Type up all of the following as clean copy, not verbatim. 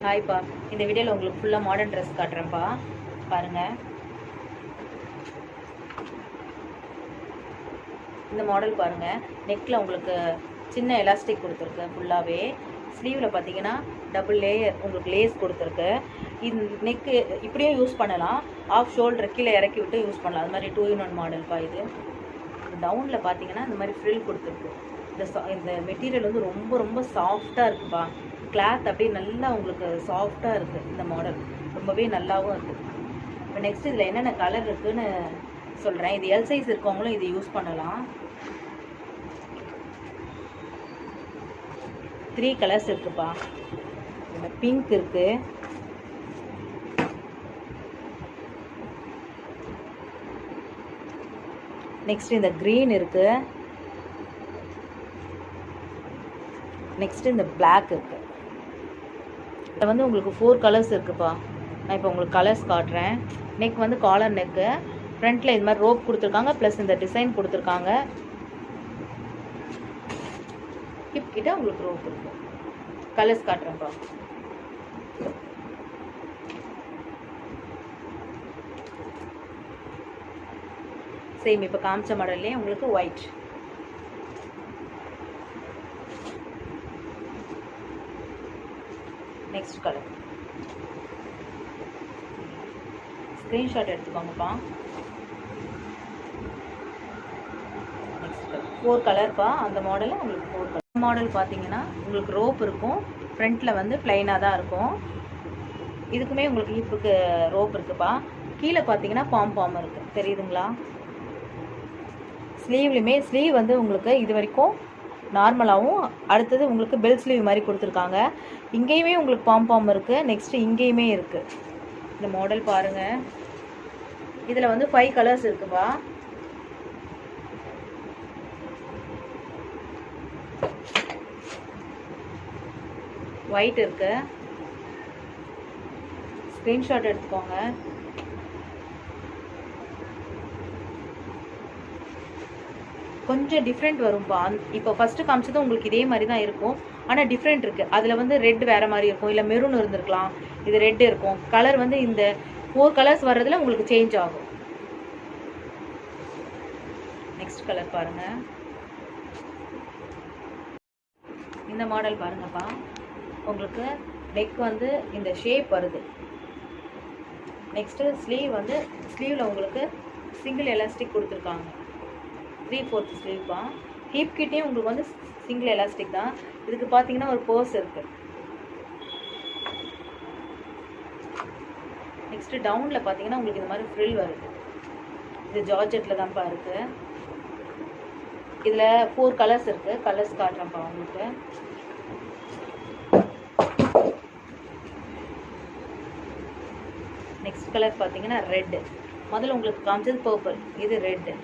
ஹாய்ப்பா, இந்த வீடியோவில் உங்களுக்கு ஃபுல்லாக மாடர்ன் ட்ரெஸ் காட்டுறேன்ப்பா. பாருங்கள், இந்த மாடல் பாருங்கள். நெக்கில் உங்களுக்கு சின்ன எலாஸ்டிக் கொடுத்துருக்கு ஃபுல்லாகவே. ஸ்லீவில் பார்த்தீங்கன்னா டபுள் லேயர் உங்களுக்கு லேஸ் கொடுத்துருக்கு. இந்த நெக்கு இப்படியும் யூஸ் பண்ணலாம், ஆஃப் ஷோல்டர் கீழே இறக்கி விட்டு யூஸ் பண்ணலாம். அது மாதிரி 2-in-1 மாடல்ப்பா இது. டவுனில் பார்த்தீங்கன்னா இந்த மாதிரி ஃப்ரில் கொடுத்துருக்கு. இந்த மெட்டீரியல் வந்து ரொம்ப ரொம்ப சாஃப்டாக இருக்குப்பா. கிளாத் அப்படியே நல்லா உங்களுக்கு சாஃப்டாக இருக்குது. இந்த மாடல் ரொம்பவே நல்லாவும் இருக்குது. இப்போ நெக்ஸ்ட் இதில் என்னென்ன கலர் இருக்குதுன்னு சொல்கிறேன். இது எல் சைஸ் இருக்கவங்களும் இது யூஸ் பண்ணலாம். 3 கலர்ஸ் இருக்குப்பா. இந்த பிங்க் இருக்குது, நெக்ஸ்ட் இந்த க்ரீன் இருக்குது, நெக்ஸ்ட் இந்த பிளாக் இருக்குது. இதில் வந்து உங்களுக்கு 4 கலர்ஸ் இருக்குப்பா. நான் இப்போ உங்களுக்கு கலர்ஸ் காட்டுறேன். நெக் வந்து காலர் நெக்கு, ஃப்ரண்ட்டில் இது மாதிரி ரோப் கொடுத்துருக்காங்க, ப்ளஸ் இந்த டிசைன் கொடுத்துருக்காங்க. ஹிப் கிட்ட உங்களுக்கு ரோப் இருக்கு. கலர்ஸ் காட்டுறேன்ப்பா. சேம் இப்போ காமிச்ச மாடல்லே உங்களுக்கு ஒயிட், நெக்ஸ்ட் கலர். ஸ்க்ரீன்ஷாட் எடுத்துக்கோங்கப்பா. நெக்ஸ்ட் கலர் 4 கலர்ப்பா. அந்த மாடலில் உங்களுக்கு 4 கலர். மாடல் பார்த்தீங்கன்னா உங்களுக்கு ரோப் இருக்கும், ஃப்ரண்ட்டில் வந்து பிளைனாக தான் இருக்கும். இதுக்குமே உங்களுக்கு ஹிப்புக்கு ரோப் இருக்குப்பா. கீழே பார்த்தீங்கன்னா பாம் இருக்குது, தெரியுதுங்களா? ஸ்லீவ்லையுமே ஸ்லீவ் வந்து உங்களுக்கு இது வரைக்கும் நார்மலாகவும், அடுத்தது உங்களுக்கு பெல் ஸ்லீவ் மாதிரி கொடுத்துருக்காங்க. இங்கேயுமே உங்களுக்கு பாம் இருக்குது, நெக்ஸ்ட்டு இங்கேயுமே இருக்குது. இந்த மாடல் பாருங்கள். இதில் வந்து 5 கலர்ஸ் இருக்குப்பா. ஒயிட் இருக்கு, ஸ்க்ரீன்ஷாட் எடுத்துக்கோங்க. கொஞ்சம் டிஃப்ரெண்ட் வரும்பா. இப்போ ஃபஸ்ட்டு காமிச்சது உங்களுக்கு இதே மாதிரி தான் இருக்கும், ஆனால் டிஃப்ரெண்ட் இருக்குது. அதில் வந்து ரெட் வேறு மாதிரி இருக்கும், இல்லை மெரூன் இருந்திருக்கலாம், இது ரெட் இருக்கும். கலர் வந்து இந்த 4 கலர்ஸ் வர்றதுல உங்களுக்கு சேஞ்ச் ஆகும். நெக்ஸ்ட் கலர் பாருங்கள். இந்த மாடல் பாருங்கப்பா. உங்களுக்கு நெக் வந்து இந்த ஷேப் வருது. நெக்ஸ்ட்டு ஸ்லீவ் வந்து ஸ்லீவில் உங்களுக்கு சிங்கிள் எலாஸ்டிக் கொடுத்துருக்காங்க, 3/4 ஸ்லீவ்ப்பா. ஹிப் கிட்டேயும் உங்களுக்கு வந்து சிங்கிள் எலாஸ்டிக் தான். இதுக்கு பார்த்தீங்கன்னா ஒரு பர்ஸ் இருக்குது. நெக்ஸ்ட்டு டவுனில் பார்த்தீங்கன்னா உங்களுக்கு இந்த மாதிரி ஃப்ரில் வருது. இது ஜார்ஜெட்டில் தான்ப்பா இருக்குது. இதில் 4 கலர்ஸ் இருக்குது. கலர்ஸ் காட்டுறேன்ப்பா உங்களுக்கு. நெக்ஸ்ட் கலர் பார்த்தீங்கன்னா ரெட்டு. முதல்ல உங்களுக்கு காமிச்சது பர்பிள், இது ரெட்டு.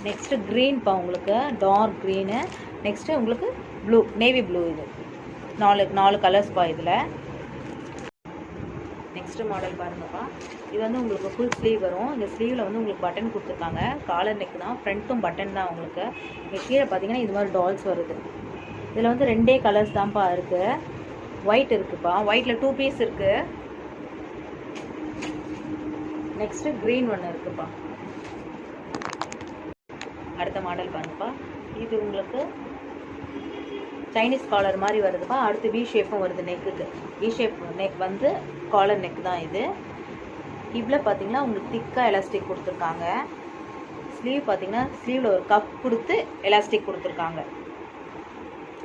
நெக்ஸ்ட்டு க்ரீன்ப்பா, உங்களுக்கு டார்க் க்ரீனு. நெக்ஸ்ட்டு உங்களுக்கு ப்ளூ, நேவி ப்ளூ. இது 4 கலர்ஸ்ப்பா இதில். நெக்ஸ்ட்டு மாடல் பாருங்கப்பா. இது வந்து உங்களுக்கு ஃபுல் ஸ்லீவ் வரும். இந்த ஸ்லீவில் வந்து உங்களுக்கு பட்டன் கொடுத்துருக்காங்க. காலர் நெக் தான், ஃப்ரண்ட்டும் பட்டன் தான் உங்களுக்கு. இங்கே கீழே பார்த்தீங்கன்னா இது மாதிரி டால்ஸ் வருது. இதில் வந்து 2 கலர்ஸ் தான்ப்பா இருக்குது. ஒயிட் இருக்குப்பா, ஒயிட்டில் 2 பீஸ் இருக்குது. நெக்ஸ்ட்டு க்ரீன் ஒன்று இருக்குப்பா. அடுத்த மாடல் பாருங்கப்பா. இது உங்களுக்கு சைனீஸ் காலர் மாதிரி வருதுப்பா. அடுத்து வி ஷேப்பும் வருது நெக்குக்கு. வி ஷேப் நெக் வந்து காலர் நெக் தான் இது. இவ்வளோ பார்த்தீங்கன்னா உங்களுக்கு திக்காக எலாஸ்டிக் கொடுத்துருக்காங்க. ஸ்லீவ் பார்த்தீங்கன்னா ஸ்லீவில் ஒரு கப் கொடுத்து எலாஸ்டிக் கொடுத்துருக்காங்க.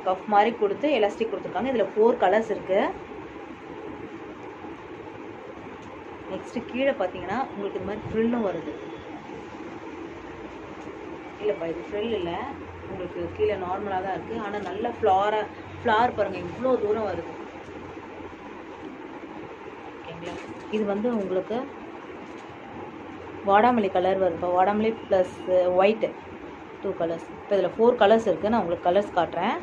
கப் மாதிரி கொடுத்து எலாஸ்டிக் கொடுத்துருக்காங்க. இதில் 4 கலர்ஸ் இருக்குது. நெக்ஸ்ட்டு கீழே பார்த்தீங்கன்னா உங்களுக்கு இந்த மாதிரி ஃப்ரில்லும் வருது. இல்லைப்பா, இது ஃப்ரில் இல்லை, உங்களுக்கு கீழே நார்மலாக தான் இருக்குது. ஆனால் நல்ல ஃப்ளார் பாருங்கள், இவ்வளோ தூரம் வருது. ஓகேங்களா? இது வந்து உங்களுக்கு வாடாமல்லி கலர் வருதுப்பா. வாடாமல்லி ப்ளஸ் ஒயிட்டு, 2 கலர்ஸ். இப்போ இதில் 4 கலர்ஸ் இருக்குது. நான் உங்களுக்கு கலர்ஸ் காட்டுறேன்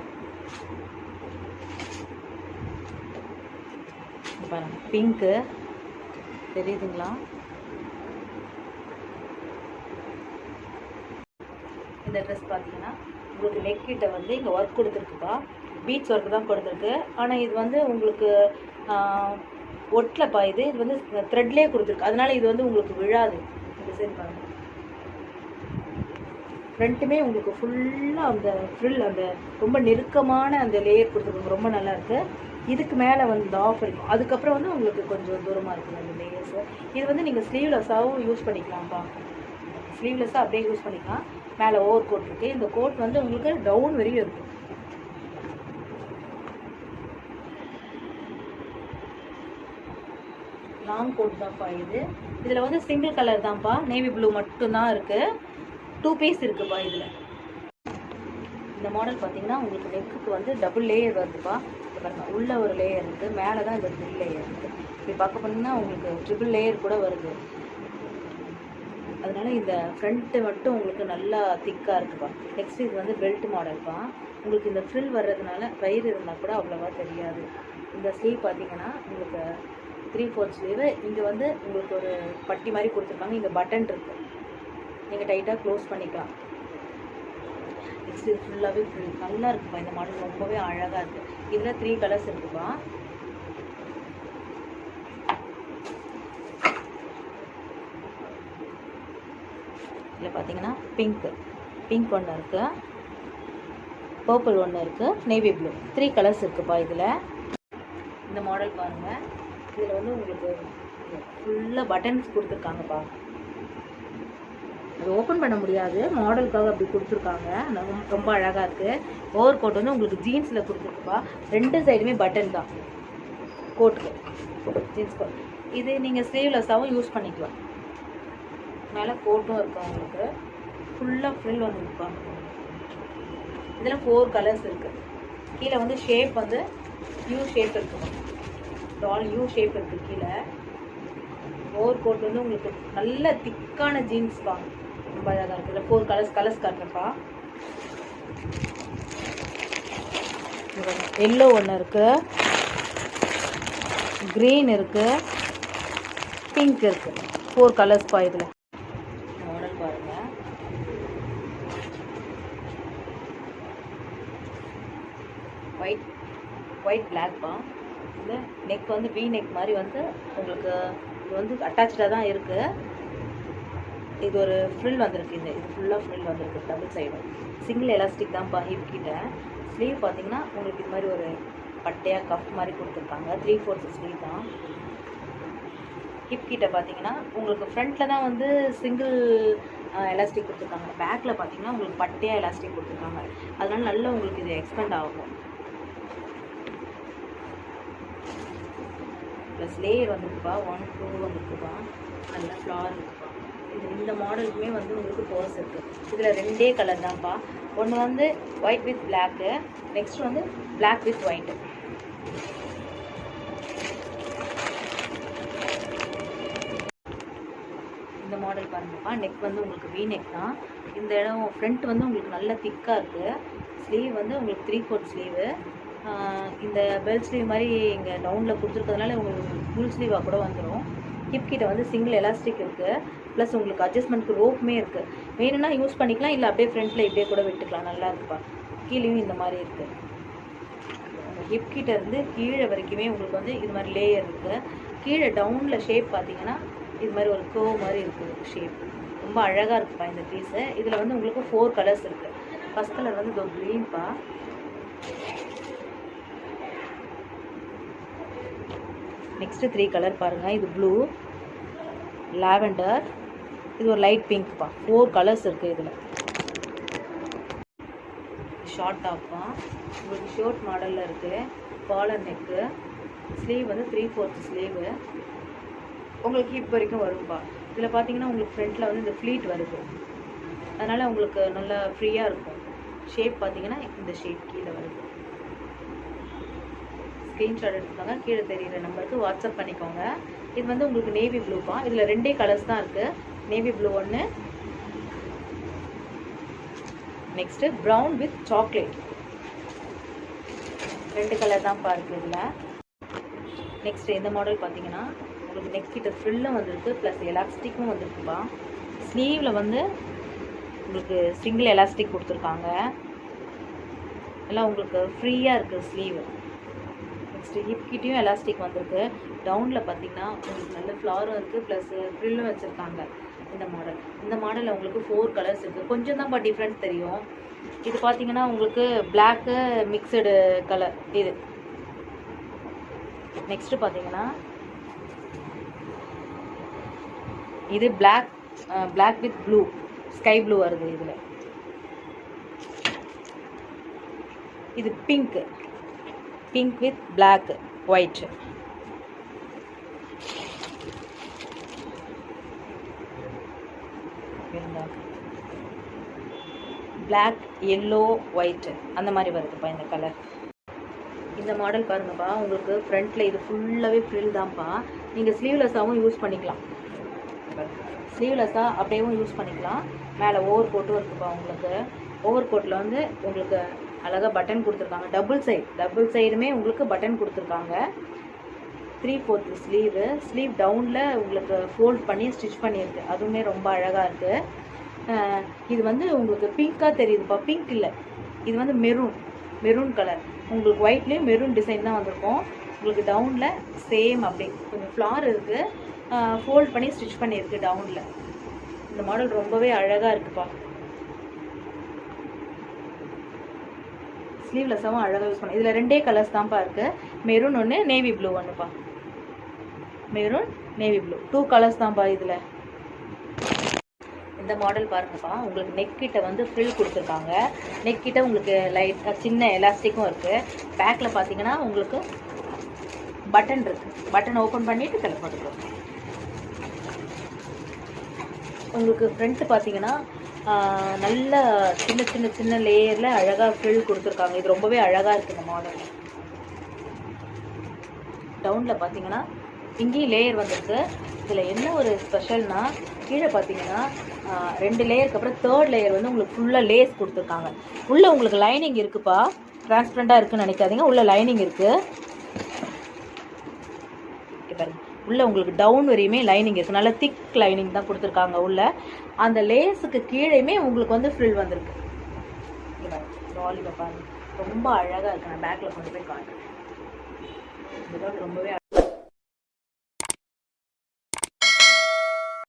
பாருங்கள். பிங்க்கு தெரியுதுங்களா? இந்த ட்ரெஸ் பார்த்தீங்கன்னா உங்களுக்கு நெக் கிட்ட வந்து இங்கே ஒர்க் கொடுத்துருக்குப்பா. பீட்ஸ் ஒர்க் தான் கொடுத்துருக்கு. ஆனால் இது வந்து உங்களுக்கு ஒட்டலப்பா. இது வந்து த்ரெட்லேயே கொடுத்துருக்கு. அதனால இது வந்து உங்களுக்கு விழாது. டிசைன் பாருங்கள். ஃப்ரண்ட்டுமே உங்களுக்கு ஃபுல்லாக அந்த ஃப்ரில் அந்த ரொம்ப நெருக்கமான அந்த லேயர் கொடுத்துருக்கு. ரொம்ப நல்லாயிருக்கு. இதுக்கு மேலே வந்து ஆஃப் இருக்கும். அதுக்கப்புறம் வந்து உங்களுக்கு கொஞ்சம் தூரமாக இருக்குது அந்த லேயர்ஸு. இது வந்து நீங்கள் ஸ்லீவ்லெஸ்ஸாகவும் யூஸ் பண்ணிக்கலாம்ப்பா. ஸ்லீவ்லெஸ்ஸாக அப்படியே யூஸ் பண்ணிக்கலாம். மேலே ஓவர் கோட் இருக்குது. இந்த கோட் வந்து உங்களுக்கு டவுன் வரையும் இருக்கும். லாங் கோட் தான்ப்பா இது. இதில் வந்து சிங்கிள் கலர் தான்ப்பா. நேவி ப்ளூ மட்டும்தான் இருக்குது. 2 பீஸ் இருக்குப்பா இதில். இந்த மாடல் பார்த்தீங்கன்னா உங்களுக்கு நெக்குக்கு வந்து டபுள் லேயர் வருதுப்பா. பாருங்கள், உள்ள ஒரு லேயர் இருக்குது, மேலே தான் இந்த 3 லேயர் இருக்குது. இப்படி பார்க்க போனீங்கன்னா உங்களுக்கு ட்ரிபிள் லேயர் கூட வருது. அதனால இந்த ஃப்ரண்ட்டு மட்டும் உங்களுக்கு நல்லா திக்காக இருக்குப்பா. நெக்ஸ்ட் இது வந்து பெல்ட் மாடல்ப்பா. உங்களுக்கு இந்த ஃப்ரில் வர்றதுனால வயிறு இருந்தால் கூட அவ்வளோவா தெரியாது. இந்த ஸ்லீவ் பார்த்தீங்கன்னா உங்களுக்கு 3/4 ஸ்லீவு. இங்கே வந்து உங்களுக்கு ஒரு பட்டி மாதிரி கொடுத்துருக்காங்க. இங்கே பட்டன் இருக்குது, நீங்கள் டைட்டாக க்ளோஸ் பண்ணிக்கலாம். நெக்ஸ்ட் இது ஃபுல்லாகவே ஃப்ரில் நல்லா இருக்குப்பா. இந்த மாடல் ரொம்பவே அழகாக இருக்குது. இதில் 3 கலர்ஸ் இருக்குப்பா. இதில் பார்த்தீங்கன்னா பிங்க் ஒன்று இருக்குது, பர்பிள் ஒன்று இருக்குது, நேவி ப்ளூ. 3 கலர்ஸ் இருக்குப்பா இதில். இந்த மாடல் பாருங்கள். இதில் வந்து உங்களுக்கு ஃபுல்லாக பட்டன்ஸ் கொடுத்துருக்காங்கப்பா. அது ஓப்பன் பண்ண முடியாது, மாடலுக்காக அப்படி கொடுத்துருக்காங்க. ரொம்ப அழகாக இருக்குது. ஓவர் கோட் வந்து உங்களுக்கு ஜீன்ஸில் கொடுத்துருக்குப்பா. 2 சைடுமே பட்டன் தான் கோட்டுக்கு, ஜீன்ஸ் கோட். இது நீங்கள் ஸ்லீவ்லெஸ்ஸாகவும் யூஸ் பண்ணிக்கலாம். மேலே கோட்டும் இருக்கும் உங்களுக்கு. ஃபுல்லாக ஃப்ரில் வந்துருப்பா. இதில் 4 கலர்ஸ் இருக்குது. கீழே வந்து ஷேப் வந்து யூ ஷேப் இருக்குது. டால் யூ ஷேப் இருக்குது கீழே. ஓவர் கோட் வந்து உங்களுக்கு நல்ல திக்கான ஜீன்ஸ் பா. ரொம்ப அழகாக இருக்குது. இதில் 4 கலர்ஸ் காட்டுறப்பா. எல்லோ ஒன்று இருக்குது, க்ரீன் இருக்குது, பிங்க் இருக்குது. 4 கலர்ஸ் பா இதில். மாடல் பாருங்கள். ஒயிட் பிளாக்ப்பா. இந்த நெக் வந்து வி நெக் மாதிரி வந்து உங்களுக்கு இது வந்து அட்டாச்சாக தான் இருக்குது. இது ஒரு ஃப்ரில் வந்திருக்கு. இது ஃபுல்லாக ஃப்ரில் வந்திருக்கு. டபுள் சைடு சிங்கிள் எலாஸ்டிக் தான்ப்பா. ஹிப் கிட்ட ஸ்லீவ் பார்த்தீங்கன்னா உங்களுக்கு இது மாதிரி ஒரு பட்டையாக கப் மாதிரி கொடுத்துருக்காங்க. 3/4 ஸ்லீவ் தான். ஹிப் கிட்ட பார்த்தீங்கன்னா உங்களுக்கு ஃப்ரண்ட்டில் தான் வந்து சிங்கிள் எலாஸ்டிக் கொடுத்துருக்காங்க. பேக்கில் பார்த்தீங்கன்னா உங்களுக்கு பட்டையாக எலாஸ்டிக் கொடுத்துருக்காங்க. அதனால நல்லா உங்களுக்கு இது எக்ஸ்பெண்ட் ஆகும். ப்ளஸ் லேயர் வந்துருக்குப்பா. 1, 2 வந்துருக்குப்பா. நல்லா ஃப்ளார் இருக்குப்பா. இந்த மாடலுக்குமே வந்து உங்களுக்கு பர்ஸ் இருக்குது. இதில் 2 கலர் தான்ப்பா. ஒன்று வந்து ஒயிட் வித் பிளாக்கு, நெக்ஸ்ட் வந்து பிளாக் வித் ஒயிட்டு. இந்த மாடல் பாருங்கப்பா. நெக் வந்து உங்களுக்கு வி நெக் தான். இந்த இடம் ஃப்ரண்ட் வந்து உங்களுக்கு நல்லா திக்காக இருக்குது. ஸ்லீவ் வந்து உங்களுக்கு 3/4 ஸ்லீவு. இந்த பெல் ஸ்லீவ் மாதிரி இங்கே டவுனில் கொடுத்துருக்கிறதுனால உங்களுக்கு ஃபுல் ஸ்லீவாக கூட வந்துடும். ஹிப் கிட்ட வந்து சிங்கிள் எலாஸ்டிக் இருக்குது. ப்ளஸ் உங்களுக்கு அட்ஜஸ்ட்மெண்ட்க்கு ரோப்புமே இருக்குது. வேணும்னா யூஸ் பண்ணிக்கலாம், இல்லை அப்படியே ஃப்ரண்ட்டில் இப்படியே கூட விட்டுக்கலாம். நல்லா இருக்குப்பா. கீழேயும் இந்த மாதிரி இருக்குது. ஹிப் கிட்ட இருந்து கீழே வரைக்குமே உங்களுக்கு வந்து இது மாதிரி லேயர் இருக்குது. கீழே டவுனில் ஷேப் பார்த்தீங்கன்னா இது மாதிரி ஒரு கர்வ் மாதிரி இருக்குது ஷேப். ரொம்ப அழகாக இருக்குப்பா இந்த பீஸு. இதில் வந்து உங்களுக்கு 4 கலர்ஸ் இருக்குது. ஃபஸ்ட் கலர் வந்து இது க்ரீன்ப்பா. நெக்ஸ்ட்டு 3 கலர் பாருங்கள். இது ப்ளூ, லாவெண்டர், இது ஒரு லைட் பிங்க்ப்பா. 4 கலர்ஸ் இருக்குது இதில். ஷார்ட் டாப்பா. உங்களுக்கு ஷோர்ட் மாடலில் இருக்குது. Collar neck. ஸ்லீவ் வந்து 3/4 ஸ்லீவு. உங்களுக்கு ஹிப் வரைக்கும் வரும்பா. இதில் பார்த்தீங்கன்னா உங்களுக்கு ஃப்ரண்ட்டில் வந்து இந்த ஃப்ளீட் வருது. அதனால் உங்களுக்கு நல்லா ஃப்ரீயாக இருக்கும். ஷேப் பார்த்தீங்கன்னா இந்த ஷேப் கீழே வருது. ஸ்க்ரீன்ஷாட் எடுத்துக்கோங்க. கீழே தெரிகிற நம்பருக்கு வாட்ஸ்அப் பண்ணிக்கோங்க. இது வந்து உங்களுக்கு நேவி ப்ளூப்பா. இதில் 2 கலர்ஸ் தான் இருக்குது. நேவி ப்ளூ ஒன்று, next brown with chocolate. 2 colour தான்ப்பா இருக்குது இதில். நெக்ஸ்ட்டு இந்த மாடல் பார்த்தீங்கன்னா உங்களுக்கு நெக் கிட்ட ஃப்ரில்லும் வந்துருக்கு, ப்ளஸ் எலாஸ்டிக்கும் வந்துருக்குப்பா. ஸ்லீவில் வந்து உங்களுக்கு சிங்கிள் எலாஸ்டிக் கொடுத்துருக்காங்க. எல்லாம் உங்களுக்கு ஃப்ரீயாக இருக்குது ஸ்லீவு. நெக்ஸ்ட்டு ஹிப் கிட்டேயும் எலாஸ்டிக் வந்திருக்கு. டவுனில் பார்த்தீங்கன்னா உங்களுக்கு நல்ல ஃப்ளாரும் இருக்குது, ப்ளஸ் ஃப்ரில்லும் வச்சுருக்காங்க. இந்த மாடலில் உங்களுக்கு 4 கலர்ஸ் இருக்குது. கொஞ்சம் தான் டிஃப்ரென்ஸ் தெரியும். இது பார்த்தீங்கன்னா உங்களுக்கு பிளாக்கு மிக்சடு கலர் இது. நெக்ஸ்ட்டு பார்த்தீங்கன்னா இது black with blue, sky blue வருது இதில். இது pink with black white. Black yellow white அந்த மாதிரி வருதுப்பா இந்த கலர். இந்த மாடல் பாருங்கப்பா, உங்களுக்கு ஃப்ரண்ட்டில் இது ஃபுல்லாகவே ஃப்ரில் தான்ப்பா. நீங்கள் ஸ்லீவ்லெஸ்ஸாகவும் யூஸ் பண்ணிக்கலாம். ஸ்லீவ்லெஸ்ஸாக அப்படியேவும் யூஸ் பண்ணிக்கலாம். மேலே ஓவர் கோட்டும் இருக்குப்பா உங்களுக்கு. ஓவர் கோட்டில் வந்து உங்களுக்கு அழகாக பட்டன் கொடுத்துருக்காங்க. டபுள் சைடுமே உங்களுக்கு பட்டன் கொடுத்துருக்காங்க. 3/4 ஸ்லீவ் டவுனில் உங்களுக்கு ஃபோல்ட் பண்ணி ஸ்டிச் பண்ணியிருக்கு. அதுவுமே ரொம்ப அழகாக இருக்குது. இது வந்து உங்களுக்கு பிங்க்காக தெரியுதுப்பா. பிங்க் இல்லை, இது வந்து மெரூன் கலர். உங்களுக்கு ஒயிட்லேயும் மெரூன் டிசைன் தான் வந்திருக்கும். உங்களுக்கு டவுனில் சேம் அப்படி கொஞ்சம் ஃப்ளார் இருக்குது, ஃபோல்ட் பண்ணி ஸ்டிச் பண்ணியிருக்கு டவுனில். இந்த மாடல் ரொம்பவே அழகாக இருக்குப்பா. ஸ்லீவ்லெஸ்ஸாகவும் அழகாக யூஸ் பண்ண. இதில் 2 கலர்ஸ் தான்ப்பா இருக்குது. மெரூன் ஒன்று, நேவி ப்ளூ ஒன்றுப்பா. மெரூன், நேவி ப்ளூ 2 கலர்ஸ் தான்ப்பா இதில். இந்த மாடல் பாருங்கப்பா, உங்களுக்கு நெக் கிட்ட வந்து ஃப்ரில் கொடுத்துருக்காங்க. நெக் கிட்ட உங்களுக்கு லைட்டாக சின்ன எலாஸ்டிக்கும் இருக்குது. பேக்கில் பார்த்தீங்கன்னா உங்களுக்கு பட்டன் இருக்குது. பட்டன் ஓப்பன் பண்ணிவிட்டு தலை போட்டுக்கலாம். உங்களுக்கு ஃப்ரண்ட்டு பார்த்தீங்கன்னா நல்ல சின்ன லேயரில் அழகாக ஃப்ரில் கொடுத்துருக்காங்க. இது ரொம்பவே அழகாக இருக்குது இந்த மாடல். டவுனில் பார்த்தீங்கன்னா இங்கேயும் லேயர் வந்திருக்கு. இதில் என்ன ஒரு ஸ்பெஷல்னா, கீழே பார்த்தீங்கன்னா 2 லேயருக்கு அப்புறம் 3rd லேயர் வந்து உங்களுக்கு ஃபுல்லாக லேஸ் கொடுத்துருக்காங்க. உள்ளே உங்களுக்கு லைனிங் இருக்குப்பா. டிரான்ஸ்பரண்ட்டாக இருக்குன்னு நினைக்காதீங்க, உள்ளே லைனிங் இருக்குது. பாருங்க, உள்ளே உங்களுக்கு டவுன் வரையுமே லைனிங் இருக்குது. நல்ல திக் லைனிங் தான் கொடுத்துருக்காங்க உள்ள. அந்த லேஸுக்கு கீழேயுமே உங்களுக்கு வந்து ஃப்ரில் வந்திருக்கு. பாருங்க, ரொம்ப அழகாக இருக்கு. நான் பேக்கில் கொண்டு போய் காட்டுறேன். இதோட ரொம்பவே